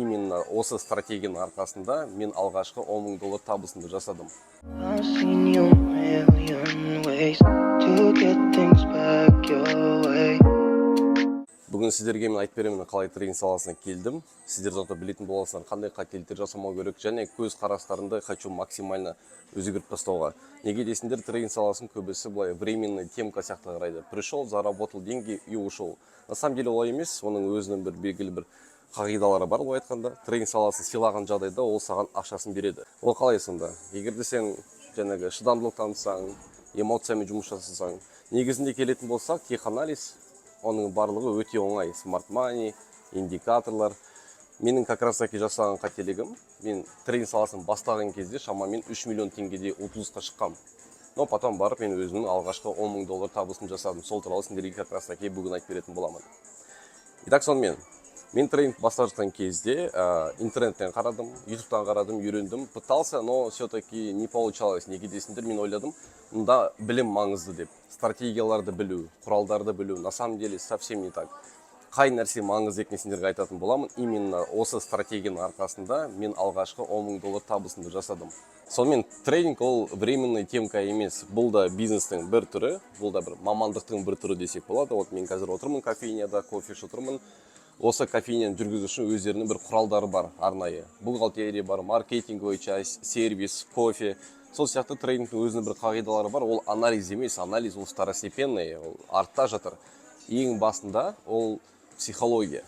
именно осы стратегияның арқасында мен алғашқы 10 000 доллар табысымды жасадым. I've seen you a million ways to get things back your way. Бүгін сіздерге мен айтып беремін қалай трейдинг саласына келдім. Сіздер зато білетін боласыздар, қандай қателіктер жасамау керек, және көз қарастарында хочу максимально өзгертіп тастауға. Неге десеңдер, трейдинг саласын көбісі былай временный темка сияқты қарайды. Пришел, заработал деньги и ушел. На самом деле олай емес, оның өзінің бір белгілі бір қағидалары бар. Олай айтқанда, трейдинг саласын сыйлаған жағдайда ол саған ақшасын береді. Ол қалай сонда? Егер де сен жаңағы шыдамдылық танытсаң, эмоциямен жұмыс жасасаң, негізінде келетін болсақ, тек анализ, оның барлығы өте оңай. Smart Money, индикаторлар. Менің как раз таки жасаған қателігім, мен трейдинг саласын бастаған кезде шамамен 3 миллион теңгеде ұтылысқа шыққам. Но потом барып мен өзімнің алғашқы 10 000 доллар табысын жасадым. Сол туралы сендерге как раз таки бүгін айтып беретін боламын. Итак, сонымен мен трейдинг бастап жатқан кезде интернеттен қарадым, ютубтан қарадым, үйрендім, пытался, но все-таки не получалось. Неге десеңдер, мен ойладым, мұнда білім маңызды деп. Стратегияларды білу, құралдарды білу, на самом деле совсем не так. Қай нәрсе маңызды екенін сендерге айтатын боламын. Именно осы стратегияның арқасында мен алғашқы 10 000 доллар табысымды жасадым. Сонымен трейдинг ол временный темка емес. Бұл да бизнестің бір түрі, бұл да бір мамандықтың бір түрі десек болады. Вот мен қазір отырмын кофейняда, кофе ішіп отырмын. Осы кофейняны жүргізу үшін өздерінің бір құралдары бар, арнайы. Бухгалтерия бар, маркетинговый часть, сервис, кофе. Сол сияқты трейдингтің өзінің бір қағидалары бар. Ол анализ емес, анализ ол второстепенный, ол артта жатыр. Ең басында ол психология.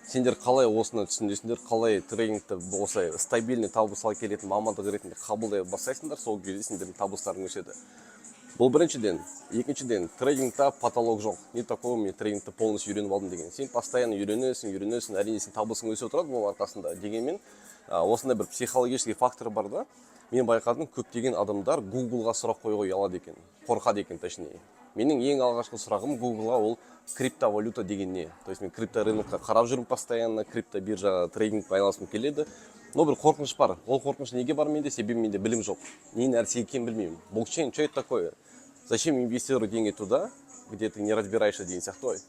Сендер қалай осыны түсінесіңдер, қалай трейдингті осылай стабильный табысқа келетін мамандық ретінде қабылдай бастайсыңдар, сол кезде сендердің табыстарың өседі. Бұл біріншіден. Екіншіден, трейдингта потолок жоқ. Не такого мен трейдингті полностью үйреніп алдым деген. Сен постоянно үйренесің, әрине сен табысың өсіп отырады бұл арқасында. Дегенмен, осындай бір психологический фактор бар да. Мен байқадым, көптеген адамдар Google-ға сұрақ қоюға ұялады екен, қорқады екен точнее. Менің ең алғашқы сұрағым Google-ға ол криптовалюта деген не? То есть мен крипторынокқа қарап жүрмін постоянно, криптобиржаға трейдингпен айналысқым келеді. Но бір қорқыныш бар. Ол қорқыныш неге бар менде? Себебі менде білім жоқ. Не нәрсе екенін білмеймін. Блокчейн, что это такое? Зачем инвестировать деньги туда, где ты не разбираешься деген сияқты?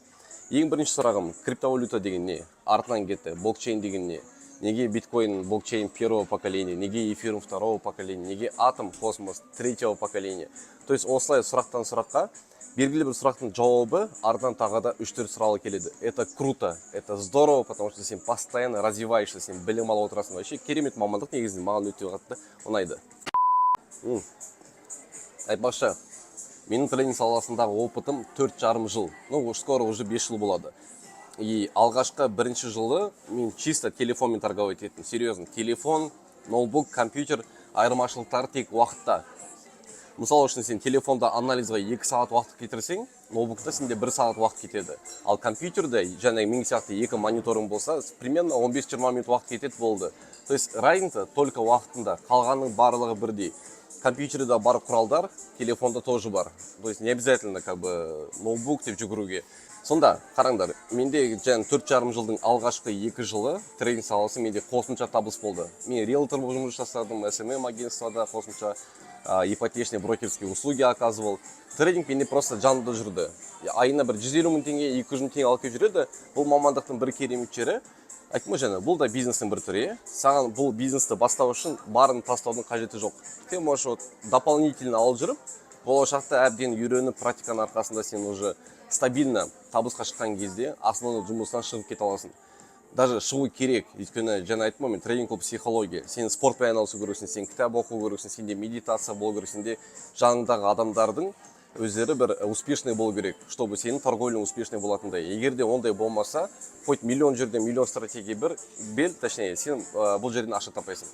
Ең бірінші сұрағым, криптовалюта деген не? Артынан кетті. Блокчейн деген не? Неге биткоин, блокчейн первого поколения, неге эфирум второго поколения, неге атом, космос третьего поколения. То есть осылай сұрақтан сұраққа белгілі бір сұрақтың жауабы артынан тағы да 3-4 сұрағы келеді. Это круто, это здорово, потому что сен постоянно развиваешься, сен білім алып отырасың. Вообще керемет мамандық, негізінде маған өте қатты ұнайды. Айтпақшы, менің трейдинг саласындағы опытым 4,5 жыл. Ну, скоро уже 5 жыл болады. И алғашқы бірінші жылы мен чисто телефонмен торговать еттім. Серьезно, телефон, ноутбук, компьютер айырмашылықтары тек уақытта. Мысалы үшін сен телефонда анализға 2 сағат уақыт кетірсең, ноутбукта сенде 1 сағат уақыт кетеді. Ал компьютерде, және мен сияқты 2 мониторың болса, примерно 15-20 минут уақыт кетеді болды. То есть разница только уақытында, қалғанның барлығы бірдей. Компьютерде бар құралдар, телефонда тоже бар. То есть не обязательно ноутбук деп жүгіруге. Сонда, қараңдар, менде 4,5 жылдың алғашқы 2 жылы трейдинг саласы менде қосымша табыс болды. Мен риэлтор болып жұмыс жасадым, SMM агентствода қосымша ипотечные брокерские услуги оказывал. Трейдинг менде просто жанында жүрді. Айына бір 150 000 теңге, 200 000 теңге алып келіп жүреді. Бұл мамандықтың бір керемет жері. Айтма жаңа, бұл да бизнестің бір түрі. Саған бұл бизнесті бастау үшін барын тастаудың қажеті жоқ. Ты можешь дополнительно алып жүріп, болашақта әбден үйреніп, практиканың арқасында сен уже стабильно табысқа шыққан кезде основной жұмыстан шығып кете аласың. Даже шығу керек. Өйткені жаңа айттым, мен трейдинг ол психология. Сен спортпен айналысу керексің, сен кітап оқу керексің, сенде медитация болу керек, сенде жаныңдағы адамдардың өздері бір успешный болу керек, чтобы сенің торговляң успешный болатындай. Егер де ондай болмаса, хоть миллион жерден миллион стратегия бел, точнее, сен бұл жерден ақша таппайсың.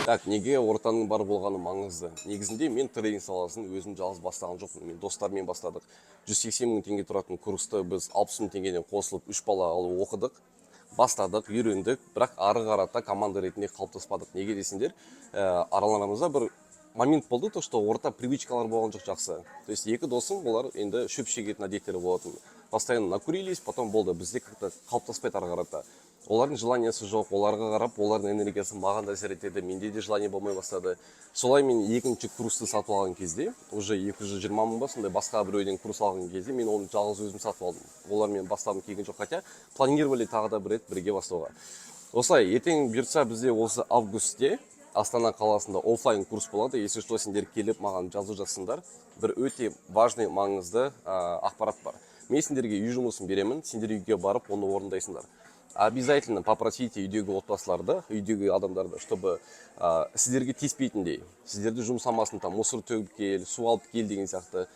Так, неге ортаның бар болғаны маңызды? Негізінде мен трейдинг саласын өзім жалғыз бастаған жоқпын. Мен достармен бастадық. 180 000 теңге тұратын курсты біз 60 000 теңгеден қосылып 3 бала алып оқыдық. Бастадық, үйрендік, бірақ ары қарата команда ретінде қалыптаспадық. Неге десеңдер, араларымызда бір момент болды, то что орта привычкалар болған жоқ жақсы. То есть екі досым, олар енді шөп шегетін әдеттері болатын. Постоянно накурились, потом болды, бізде как-то қалыптаспайды ары қарата. Олардың желаниясы жоқ, оларға қарап, олардың энергиясы маған да әсер етеді, менде де желание болмай бастады. Солай мен екінші курсты сатып алған кезде, уже 220 000 ба, сондай басқа біреуден курс алған кезде, мен оны жалғыз өзім сатып алдым. Олармен бастағым келген жоқ, хотя планировали тағы да бір рет бірге бастауға. Осылай, ертең бұйыртса бізде осы августте Астана қаласында офлайн курс болады. Если что, сендер келіп маған жазу жатсыңдар. Бір өте важный, маңызды ақпарат бар. Мен сендерге үй жұмысын беремін, сендер үйге барып оны орындайсыңдар. Обязательно попросите үйдегі отбасыларды, үйдегі адамдарды, чтобы сіздерге тиіспейтіндей, сіздерді жұмсамасын, там мусор төгіп кел, су алып кел деген сияқты.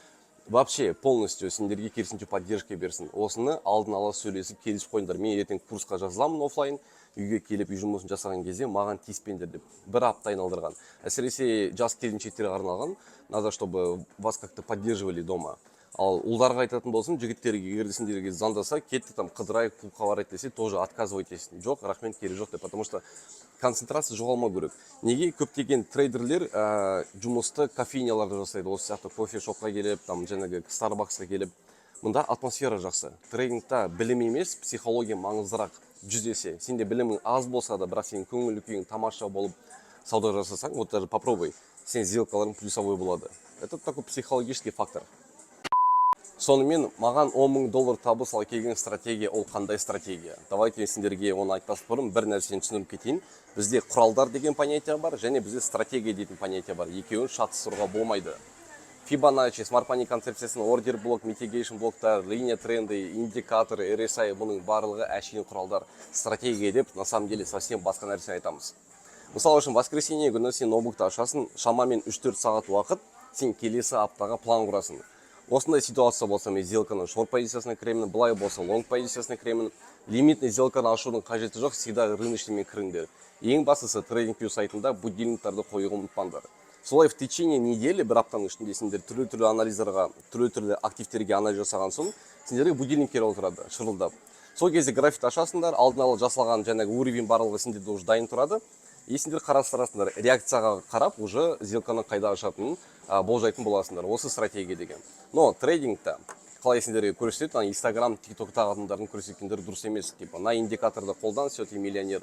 Вообще полностью сендерге керісінше поддержка берсін. Осыны алдын ала сөйлесіп келісіп қойыңдар. Мен ертең курсқа жазыламын офлайн, үйге келіп үй жұмысын жасаған кезде маған тиіспеңдер деп бір апта айналдырған. Әсіресе жас келіншектерге арналған, надо, чтобы вас как-то поддерживали дома. Ал ұлдарға айтатын болсын, жігіттерге егер сендерге звондаса, кетті там қыдырайық, клубқа барайық десе, тоже отказывайтесь. Жоқ, рахмет, керек жоқ деп, потому что концентрация жоғалмау керек. Неге көптеген трейдерлер жұмысты кофейняларда жасайды. Осы сияқты кофе-шопқа келіп, там жаңағы Starbucksқа келіп, мұнда атмосфера жақсы. Трейдингта білім емес, психология маңыздырақ. 100 есе. Сенде білімің аз болса да, бірақ сенің көңіл күйің тамаша болып сауда жасасаң, вот даже попробуй, сен сделкаларың плюсовой болады. Это такой психологический фактор. Сонымен маған $10 000 табыс ал келген стратегия ол қандай стратегия? Давайте сендерге оны айтпас бұрын бір нәрсені түсіндіріп кетейін. Бізде құралдар деген понятие бар, және бізде стратегия дейтін понятие бар. Екеуін шатыстыруға болмайды. Fibonacci, Smart Money концепциясының ордер блок, mitigation блоктар, линия тренды, индикатор, RSI бұның барлығы әшейін құралдар. Стратегия деп, на самом деле, совсем басқа нәрсе айтамыз. Мысалы үшін, воскресенье күні сен ноутбукты ашасың, шамамен 3-4 сағат уақыт, сен келесі аптаға план құрасың. Осындай ситуация болса, мен сделканы шорт позициясына кіремін, былай болса лонг позициясына кіремін. Лимитный сделканы ашудың қажеті жоқ, всегда рыночныймен кіріңдер. Ең бастысы TradingView сайтында будильниктарды қоюға ұмытпаңдар. Солай в течение недели, бір аптаның ішінде сендер түрлі анализдарға, түрлі активтерге анализ жасаған соң, сендерге будильниктер отырады, шырылдап. Сол кезде графикті ашасыңдар, алдын ала жасалған жаңағы уровень барлығы сендерде уже дайын тұрады. И сендер қарастырасыңдар, реакцияға қарап, уже сделканы қайда ашатынын болжайтын боласыңдар. Осы стратегия деген. Но трейдингта қалай сендерге көрсетеді, Instagram, TikTok-тағы адамдардың көрсеткендері дұрыс емес. Типа, на индикаторды қолдан, все, ты миллионер.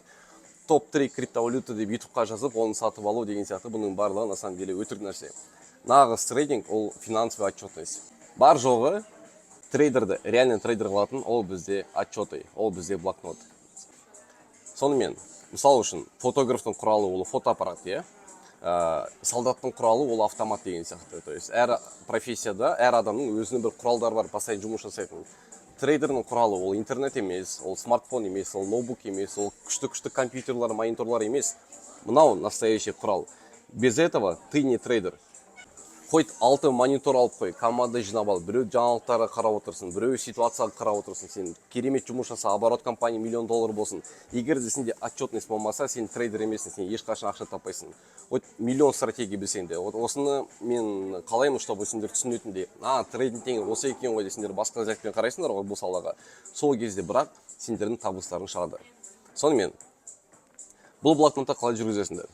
Топ-3 криптовалюта деп YouTube-қа жазып, оны сатып алу деген сияқты, бұның барлығы на самом деле өтірік нәрсе. Нағыз трейдинг ол финансовый отчетность. Бар жоғы трейдерді, реальный трейдер қылатын, ол бізде отчеты, ол бізде блокнот. Сонымен, мысалы үшін, фотографтың құралы ол фотоаппарат, солдаттың құралы ол автомат деген сияқты. То есть, әр профессияда, әр адамның өзінің бір құралдар бар, постоянно жұмыс жасайтын. Трейдердің құралы ол интернет емес, ол смартфон емес, ол ноутбук емес, ол күшті компьютерлар, мониторлар емес. Мынау настоящий құрал. Без этого ты не трейдер. Хоть 6 монитор алып қой, команда жинап ал, біреу жаңалықтарға қарап отырсын, біреу ситуацияға қарап отырсын, сен керемет жұмыс жаса, оборот компания $1 000 000 болсын. Егер де сенде отчетность болмаса, сен трейдер емессің, сен ешқашан ақша таппайсың. Вот миллион стратегия білсең де. Вот осыны мен қалаймын, чтобы сендер түсінетіндей. Трейдинг деген осы екен ғой, сендер басқа зәкпен қарайсыңдар ғой бұл салаға. Сол кезде бірақ сендердің табыстарың шығады. Сонымен, бұл блокнотта қалай жүргізесіңдер?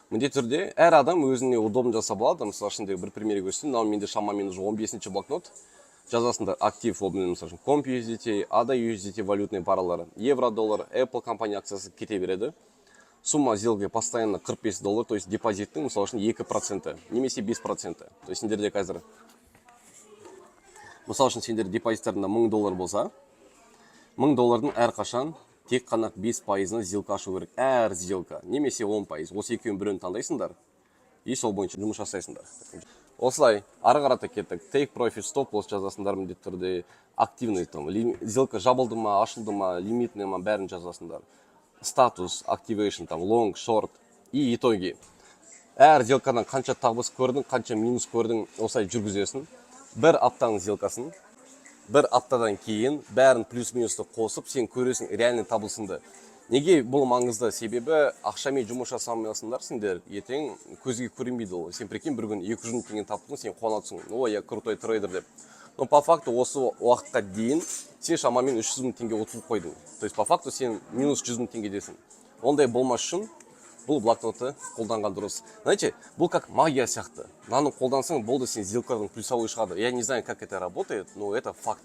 Міндетті түрде әр адам өзіне удобно жасап алады. Мысалы үшін бір пример көрсетейін. Мынау менде шамамен уже 15-ші блокнот. Жазасыңдар актив, мысалы үшін Comp USDT, ADA USDT валютные паралары, евро, доллар, Apple компания акциясы кете береді. Сумма сделки постоянно $45, то есть депозиттің мысалы үшін 2%, немесе 5%. То есть сендерде қазір мысалы үшін сендер депозиттарында $1000 болса, $1000 әрқашан тек қана 5%-ны сделка ашу керек. Әр сделка, немесе 10%. Осы екеуін біреуін таңдайсыңдар, и сол бойынша жұмыс жасайсыңдар. Осылай, ары қарата кеттік. Take profit, stop loss жазасыңдар міндетті түрде. Активный там, сделка жабылды ма, ашылды ма, лимитный ма, бәрін жазасыңдар. Статус, activation, там, long, short. И итоги. Әр сделкадан қанша табыс көрдің, қанша минус көрдің, осылай жүргізесің. Бір аптаның сделкасын. Бір аптадан кейін бәрін плюс-минусты қосып, сен көресің реальный табылсынды. Неге бұл маңызды? Себебі ақшамен жұмыс жасамайсыңдар сендер, ертең көзге көрінбейді ол. Сен прикинь, бір күн 200 теңге таптың, сен қуанатсың. Ой, я крутой трейдер деп. Но по факту осы уақытқа дейін сен шамамен 300 теңге ұтылып қойдың. То есть по факту сен минус 100 теңгедесің. Ондай болмас үшін бұл блокнотты қолданған дұрыс. Знаете, бұл как магия сияқты. Наны қолдансаң, болды сен сделкалардың плюсовой шығады. Я не знаю, как это работает, но это факт.